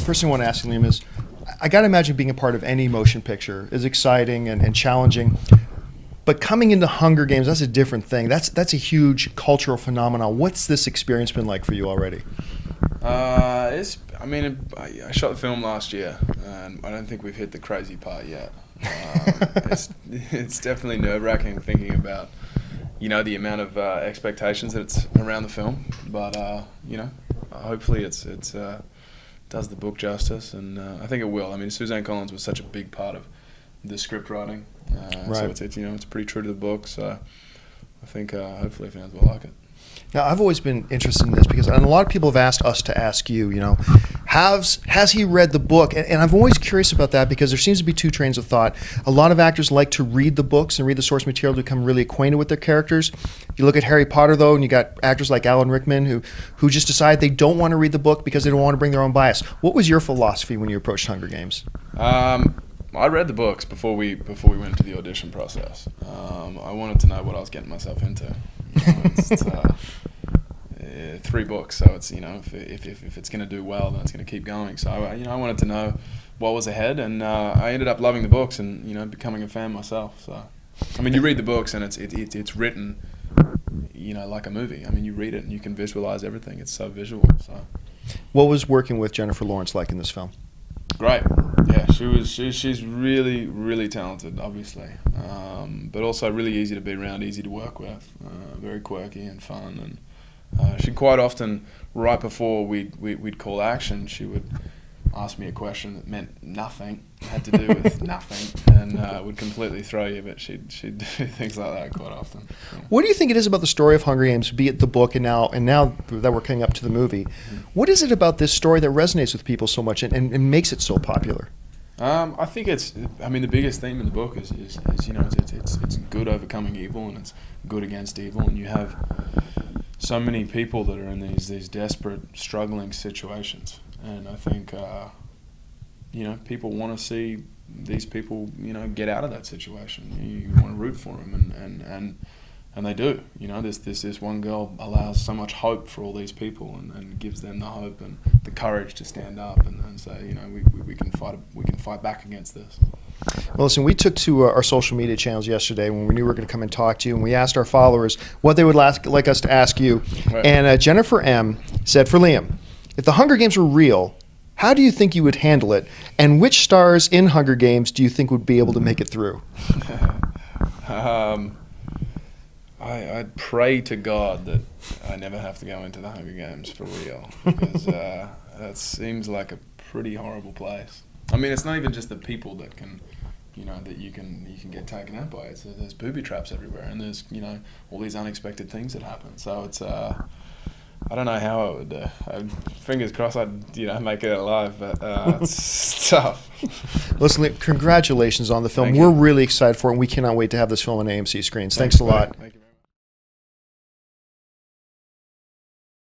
First thing I want to ask you, Liam, is I got to imagine being a part of any motion picture is exciting and challenging. But coming into Hunger Games, that's a different thing. That's a huge cultural phenomenon. What's this experience been like for you already? I shot the film last year, and I don't think we've hit the crazy part yet. It's definitely nerve-wracking thinking about, the amount of expectations that's around the film. But hopefully it does the book justice, and I think it will. I mean, Suzanne Collins was such a big part of the script writing, right. So it's pretty true to the book. So I think hopefully fans will like it. Now, I've always been interested in this because a lot of people have asked us to ask you, has he read the book? And I'm always curious about that because there seems to be two trains of thought. A lot of actors like to read the books and read the source material to become really acquainted with their characters. You look at Harry Potter, though, and you got actors like Alan Rickman who just decide they don't want to read the book because they don't want to bring their own bias. What was your philosophy when you approached Hunger Games? I read the books before we went into the audition process. I wanted to know what I was getting myself into. It's 3 books, so it's if it's going to do well, then it's going to keep going. So I wanted to know what was ahead, and I ended up loving the books and becoming a fan myself. So I mean, you read the books and it's written like a movie. I mean, you read it and you can visualize everything. It's so visual. So what was working with Jennifer Lawrence like in this film? Great. Yeah, she's really, really talented, obviously, but also really easy to be around, easy to work with, very quirky and fun. And she quite often, right before we'd call action, she would ask me a question that meant nothing, had to do with nothing, and would completely throw you. But she'd do things like that quite often. Yeah. What do you think it is about the story of Hunger Games, be it the book and now that we're coming up to the movie? What is it about this story that resonates with people so much and makes it so popular? I think the biggest theme in the book is it's good overcoming evil, and it's good against evil, and you have so many people that are in these desperate, struggling situations, and I think people want to see these people get out of that situation. You want to root for them, and they do. This one girl allows so much hope for all these people, and gives them the hope and the courage to stand up and say, we can fight back against this. Well, listen, we took to our social media channels yesterday when we knew we were going to come and talk to you, and we asked our followers what they would like us to ask you. Right. And Jennifer M. said, for Liam, if the Hunger Games were real, how do you think you would handle it? And which stars in Hunger Games do you think would be able to make it through? I'd pray to God that I never have to go into the Hunger Games for real, because that seems like a pretty horrible place. I mean, it's not even just the people that can, that you can get taken out by. There's booby traps everywhere, and there's all these unexpected things that happen. So it's I don't know how I would. Fingers crossed I'd make it alive, but it's tough. Listen, congratulations on the film. We're really excited for it, and we cannot wait to have this film on AMC screens. Thanks a lot. Thank you.